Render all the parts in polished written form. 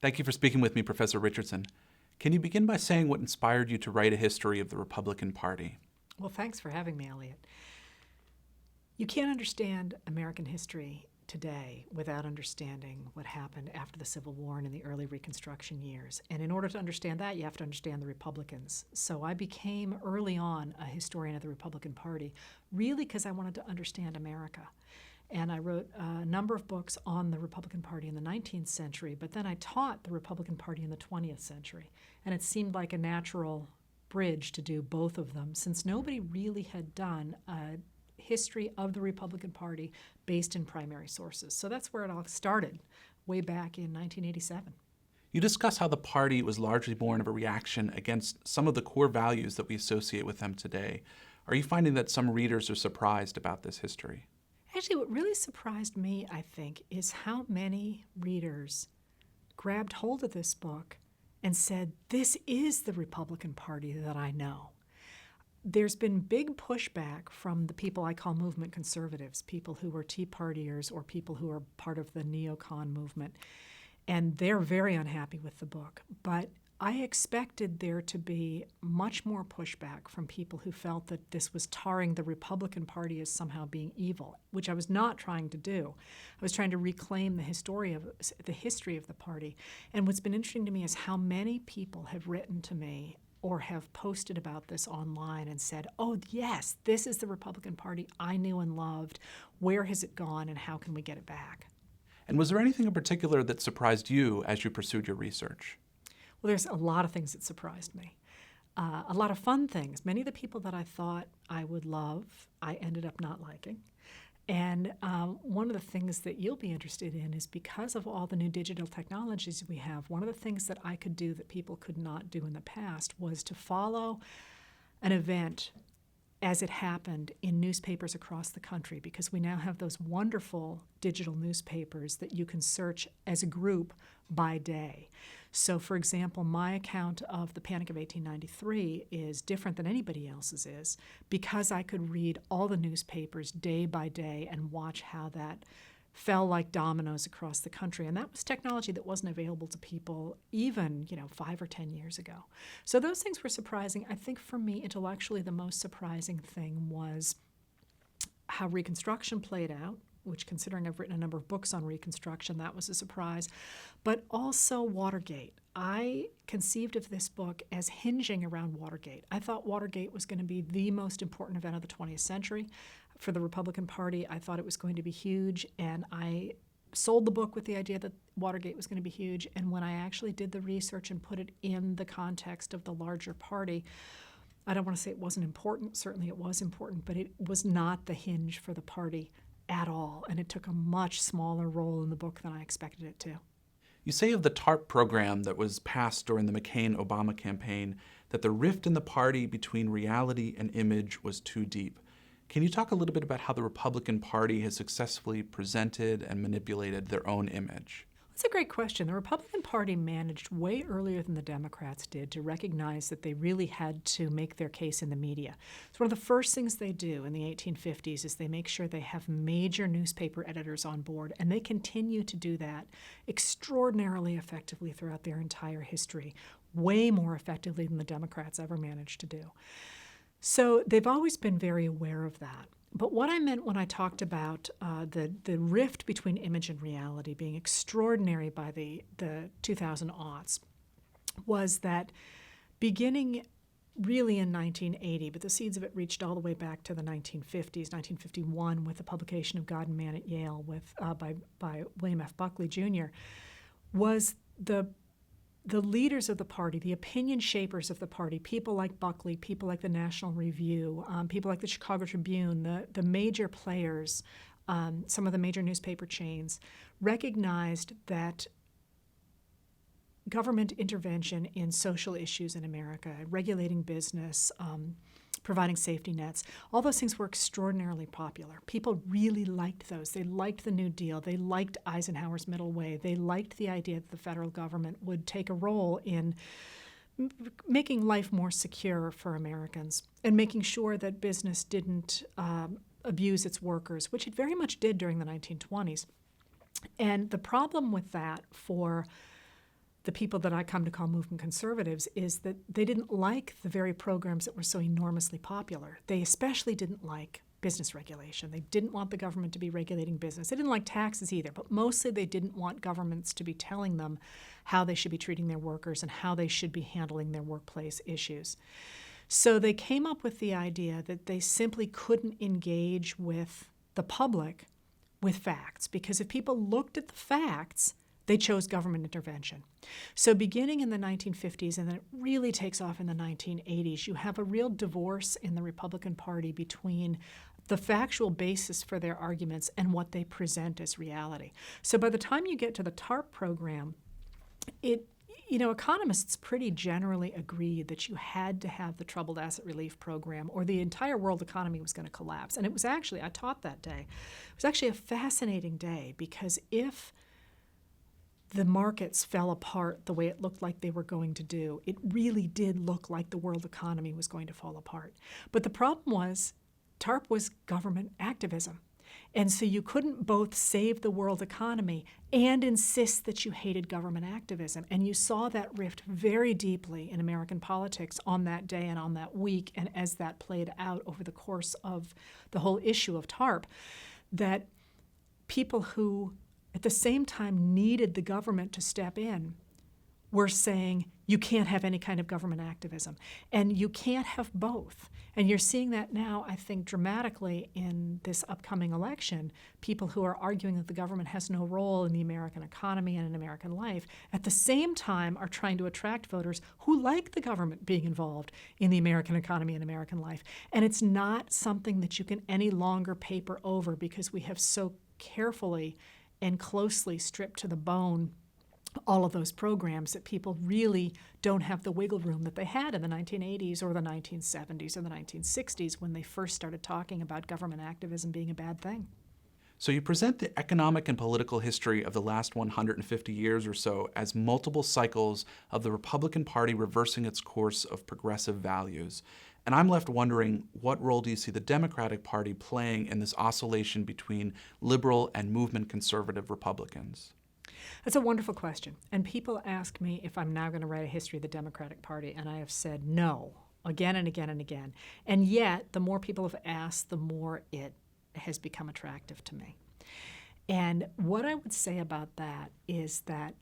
Thank you for speaking with me, Professor Richardson. Can you begin by saying what inspired you to write a history of the Republican Party? Well, thanks for having me, Elliot. You can't understand American history today without understanding what happened after the Civil War and in the early Reconstruction years. And in order to understand that, you have to understand the Republicans. So I became early on a historian of the Republican Party, really because I wanted to understand America. And I wrote a number of books on the Republican Party in the 19th century, but then I taught the Republican Party in the 20th century. And it seemed like a natural bridge to do both of them, since nobody really had done a history of the Republican Party based in primary sources. So that's where it all started, way back in 1987. You discuss how the party was largely born of a reaction against some of the core values that we associate with them today. Are you finding that some readers are surprised about this history? Actually, what really surprised me, I think, is how many readers grabbed hold of this book and said, this is the Republican Party that I know. There's been big pushback from the people I call movement conservatives, people who were Tea Partiers or people who are part of the neocon movement, and they're very unhappy with the book. But I expected there to be much more pushback from people who felt that this was tarring the Republican Party as somehow being evil, which I was not trying to do. I was trying to reclaim the history of the party. And what's been interesting to me is how many people have written to me or have posted about this online and said, oh, yes, this is the Republican Party I knew and loved. Where has it gone and how can we get it back? And was there anything in particular that surprised you as you pursued your research? Well, there's a lot of things that surprised me. A lot of fun things. Many of the people that I thought I would love, I ended up not liking. And one of the things that you'll be interested in is because of all the new digital technologies we have, one of the things that I could do that people could not do in the past was to follow an event as it happened in newspapers across the country, because we now have those wonderful digital newspapers that you can search as a group by day. So, for example, my account of the Panic of 1893 is different than anybody else's is because I could read all the newspapers day by day and watch how that fell like dominoes across the country. And that was technology that wasn't available to people even, 5 or 10 years ago. So those things were surprising. I think for me, intellectually, the most surprising thing was how Reconstruction played out, which, considering I've written a number of books on Reconstruction, that was a surprise, but also Watergate. I conceived of this book as hinging around Watergate. I thought Watergate was going to be the most important event of the 20th century. For the Republican Party, I thought it was going to be huge, and I sold the book with the idea that Watergate was going to be huge, and when I actually did the research and put it in the context of the larger party, I don't want to say it wasn't important. Certainly it was important, but it was not the hinge for the party at all, and it took a much smaller role in the book than I expected it to. You say of the TARP program that was passed during the McCain-Obama campaign that the rift in the party between reality and image was too deep. Can you talk a little bit about how the Republican Party has successfully presented and manipulated their own image? That's a great question. The Republican Party managed way earlier than the Democrats did to recognize that they really had to make their case in the media. So one of the first things they do in the 1850s is they make sure they have major newspaper editors on board, and they continue to do that extraordinarily effectively throughout their entire history, way more effectively than the Democrats ever managed to do. So they've always been very aware of that. But what I meant when I talked about the rift between image and reality being extraordinary by the 2000 aughts was that beginning really in 1980, but the seeds of it reached all the way back to the 1950s, 1951, with the publication of God and Man at Yale by William F. Buckley Jr., was the leaders of the party, the opinion shapers of the party, people like Buckley, people like the National Review, people like the Chicago Tribune, the major players, some of the major newspaper chains, recognized that government intervention in social issues in America, regulating business, providing safety nets, all those things were extraordinarily popular. People really liked those. They liked the New Deal. They liked Eisenhower's middle way. They liked the idea that the federal government would take a role in making life more secure for Americans and making sure that business didn't abuse its workers, which it very much did during the 1920s. And the problem with that for the people that I come to call movement conservatives is that they didn't like the very programs that were so enormously popular. They especially didn't like business regulation. They didn't want the government to be regulating business. They didn't like taxes either, but mostly they didn't want governments to be telling them how they should be treating their workers and how they should be handling their workplace issues. So they came up with the idea that they simply couldn't engage with the public with facts, because if people looked at the facts, they chose government intervention. So beginning in the 1950s, and then it really takes off in the 1980s, you have a real divorce in the Republican Party between the factual basis for their arguments and what they present as reality. So by the time you get to the TARP program, economists pretty generally agreed that you had to have the Troubled Asset Relief Program or the entire world economy was going to collapse. And it was actually, I taught that day, it was actually a fascinating day, because if the markets fell apart the way it looked like they were going to do, it really did look like the world economy was going to fall apart. But the problem was, TARP was government activism. And so you couldn't both save the world economy and insist that you hated government activism. And you saw that rift very deeply in American politics on that day and on that week, and as that played out over the course of the whole issue of TARP, that people who at the same time needed the government to step in were saying, you can't have any kind of government activism, and you can't have both. And you're seeing that now, I think, dramatically in this upcoming election. People who are arguing that the government has no role in the American economy and in American life, at the same time are trying to attract voters who like the government being involved in the American economy and American life. And it's not something that you can any longer paper over, because we have so carefully and closely stripped to the bone all of those programs that people really don't have the wiggle room that they had in the 1980s or the 1970s or the 1960s when they first started talking about government activism being a bad thing. So you present the economic and political history of the last 150 years or so as multiple cycles of the Republican Party reversing its course of progressive values. And I'm left wondering, what role do you see the Democratic Party playing in this oscillation between liberal and movement conservative Republicans? That's a wonderful question. And people ask me if I'm now going to write a history of the Democratic Party, and I have said no, again and again and again. And yet, the more people have asked, the more it has become attractive to me. And what I would say about that is that,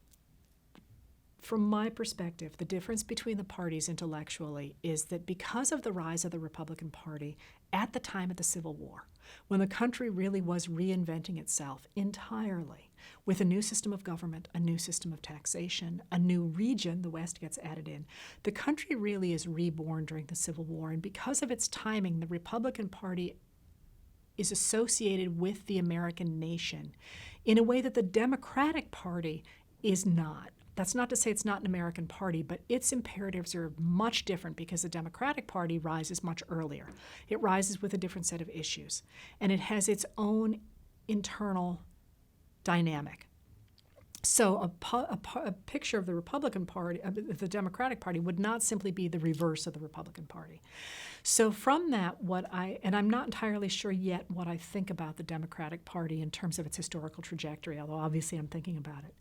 from my perspective, the difference between the parties intellectually is that because of the rise of the Republican Party at the time of the Civil War, when the country really was reinventing itself entirely with a new system of government, a new system of taxation, a new region, the West gets added in, the country really is reborn during the Civil War. And because of its timing, the Republican Party is associated with the American nation in a way that the Democratic Party is not. That's not to say it's not an American party, but its imperatives are much different because the Democratic Party rises much earlier. It rises with a different set of issues, and it has its own internal dynamic. So a picture of the Republican Party, the Democratic Party, would not simply be the reverse of the Republican Party. So from that, and I'm not entirely sure yet what I think about the Democratic Party in terms of its historical trajectory, although obviously I'm thinking about it.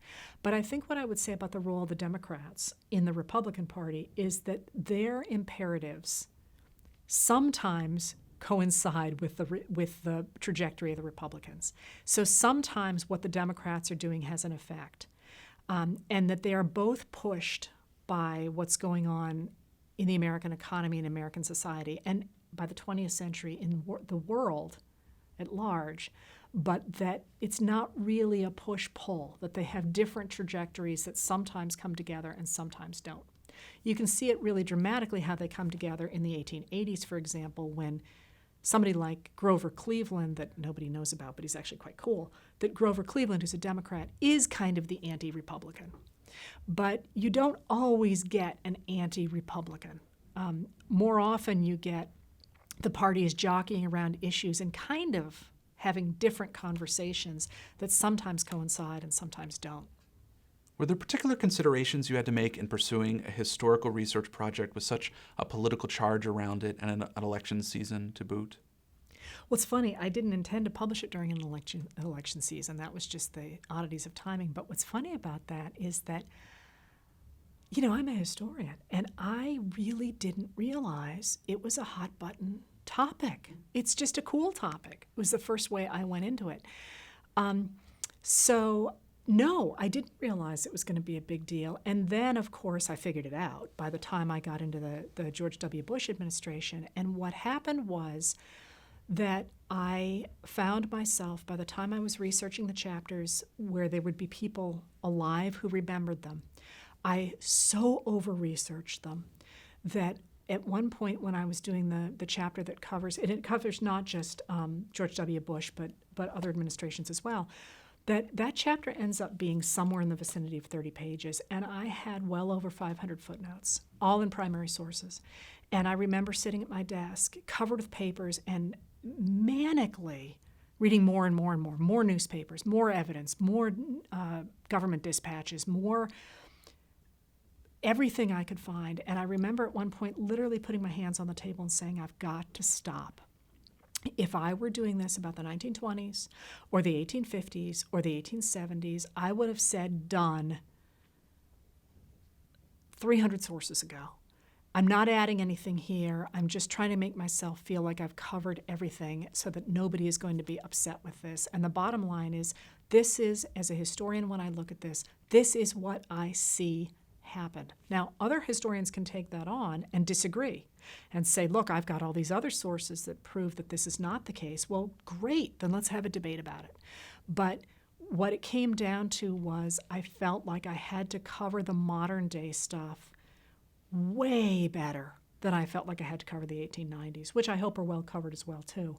But I think what I would say about the role of the Democrats in the Republican Party is that their imperatives sometimes coincide with the trajectory of the Republicans. So sometimes what the Democrats are doing has an effect, and that they are both pushed by what's going on in the American economy and American society, and by the 20th century in the world at large, but that it's not really a push-pull, that they have different trajectories that sometimes come together and sometimes don't. You can see it really dramatically how they come together in the 1880s, for example, when somebody like Grover Cleveland, that nobody knows about, but he's actually quite cool, that Grover Cleveland, who's a Democrat, is kind of the anti-Republican. But you don't always get an anti-Republican. More often you get the parties jockeying around issues and kind of having different conversations that sometimes coincide and sometimes don't. Were there particular considerations you had to make in pursuing a historical research project with such a political charge around it and an election season to boot? Well, it's funny. I didn't intend to publish it during an election season. That was just the oddities of timing. But what's funny about that is that I'm a historian, and I really didn't realize it was a hot button topic. It's just a cool topic. It was the first way I went into it. So no, I didn't realize it was going to be a big deal. And then, of course, I figured it out by the time I got into the George W. Bush administration. And what happened was that I found myself, by the time I was researching the chapters where there would be people alive who remembered them, I so over-researched them that at one point when I was doing the chapter that covers, and it covers not just George W. Bush, but other administrations as well, that chapter ends up being somewhere in the vicinity of 30 pages, and I had well over 500 footnotes, all in primary sources. And I remember sitting at my desk, covered with papers, and manically reading more and more and more newspapers, more evidence, more government dispatches, more everything I could find. And I remember at one point literally putting my hands on the table and saying, I've got to stop. If I were doing this about the 1920s or the 1850s or the 1870s, I would have said done 300 sources ago. I'm not adding anything here. I'm just trying to make myself feel like I've covered everything so that nobody is going to be upset with this. And the bottom line is, this is, as a historian, when I look at this is what I see happened. Now, other historians can take that on and disagree and say, look, I've got all these other sources that prove that this is not the case. Well, great, then let's have a debate about it. But what it came down to was I felt like I had to cover the modern day stuff way better than I felt like I had to cover the 1890s, which I hope are well covered as well too.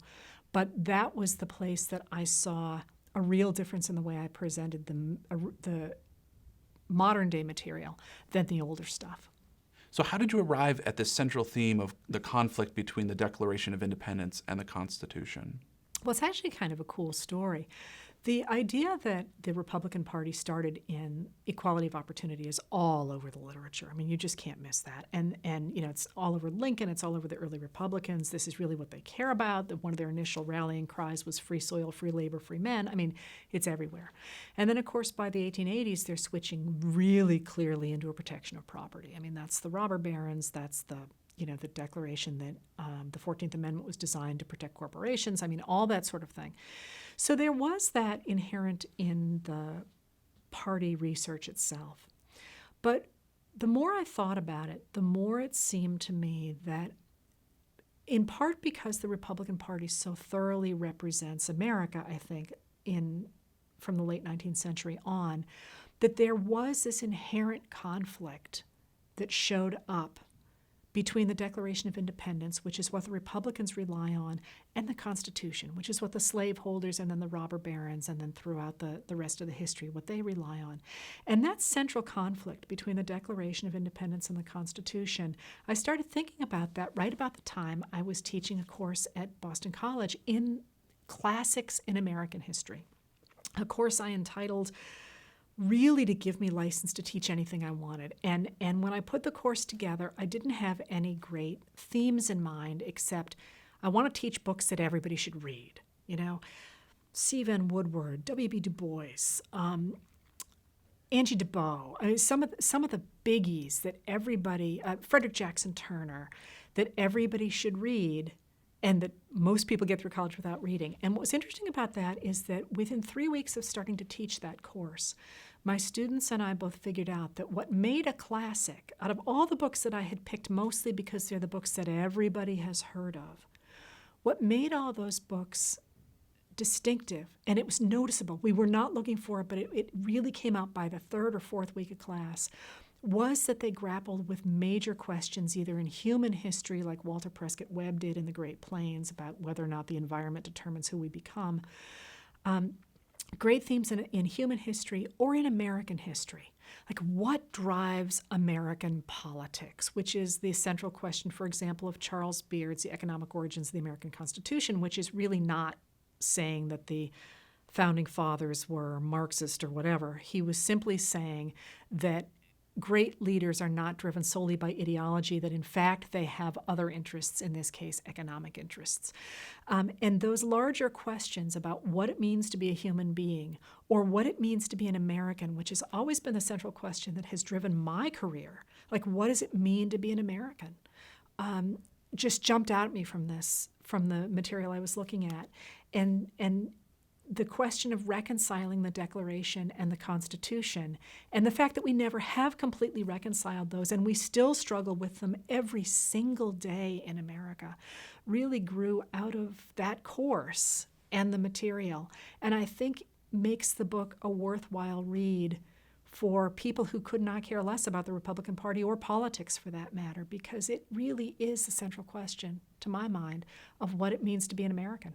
But that was the place that I saw a real difference in the way I presented the modern day material than the older stuff. So how did you arrive at this central theme of the conflict between the Declaration of Independence and the Constitution? Well, it's actually kind of a cool story. The idea that the Republican Party started in equality of opportunity is all over the literature. I mean, you just can't miss that. And it's all over Lincoln. It's all over the early Republicans. This is really what they care about. One of their initial rallying cries was free soil, free labor, free men. I mean, it's everywhere. And then, of course, by the 1880s, they're switching really clearly into a protection of property. I mean, that's the robber barons. That's the declaration that the 14th Amendment was designed to protect corporations. I mean, all that sort of thing. So there was that inherent in the party research itself. But the more I thought about it, the more it seemed to me that, in part because the Republican Party so thoroughly represents America, I think, from the late 19th century on, that there was this inherent conflict that showed up between the Declaration of Independence, which is what the Republicans rely on, and the Constitution, which is what the slaveholders and then the robber barons and then throughout the rest of the history, what they rely on. And that central conflict between the Declaration of Independence and the Constitution, I started thinking about that right about the time I was teaching a course at Boston College in classics in American history, a course I entitled really to give me license to teach anything I wanted. And when I put the course together, I didn't have any great themes in mind, except I want to teach books that everybody should read. C. Van Woodward, W.B. Du Bois, Angie DeBow. I mean, some of the biggies that everybody, Frederick Jackson Turner, that everybody should read, and that most people get through college without reading. And what's interesting about that is that within 3 weeks of starting to teach that course, my students and I both figured out that what made a classic, out of all the books that I had picked mostly because they're the books that everybody has heard of, what made all those books distinctive, and it was noticeable, we were not looking for it, but it really came out by the third or fourth week of class, was that they grappled with major questions either in human history, like Walter Prescott Webb did in The Great Plains, about whether or not the environment determines who we become, great themes in human history or in American history. Like, what drives American politics, which is the central question, for example, of Charles Beard's The Economic Origins of the American Constitution, which is really not saying that the founding fathers were Marxist or whatever. He was simply saying that great leaders are not driven solely by ideology, that in fact they have other interests, in this case, economic interests. And those larger questions about what it means to be a human being or what it means to be an American, which has always been the central question that has driven my career, like what does it mean to be an American, just jumped out at me from the material I was looking at. And the question of reconciling the Declaration and the Constitution, and the fact that we never have completely reconciled those, and we still struggle with them every single day in America, really grew out of that course and the material, and I think makes the book a worthwhile read for people who could not care less about the Republican Party or politics for that matter, because it really is the central question, to my mind, of what it means to be an American.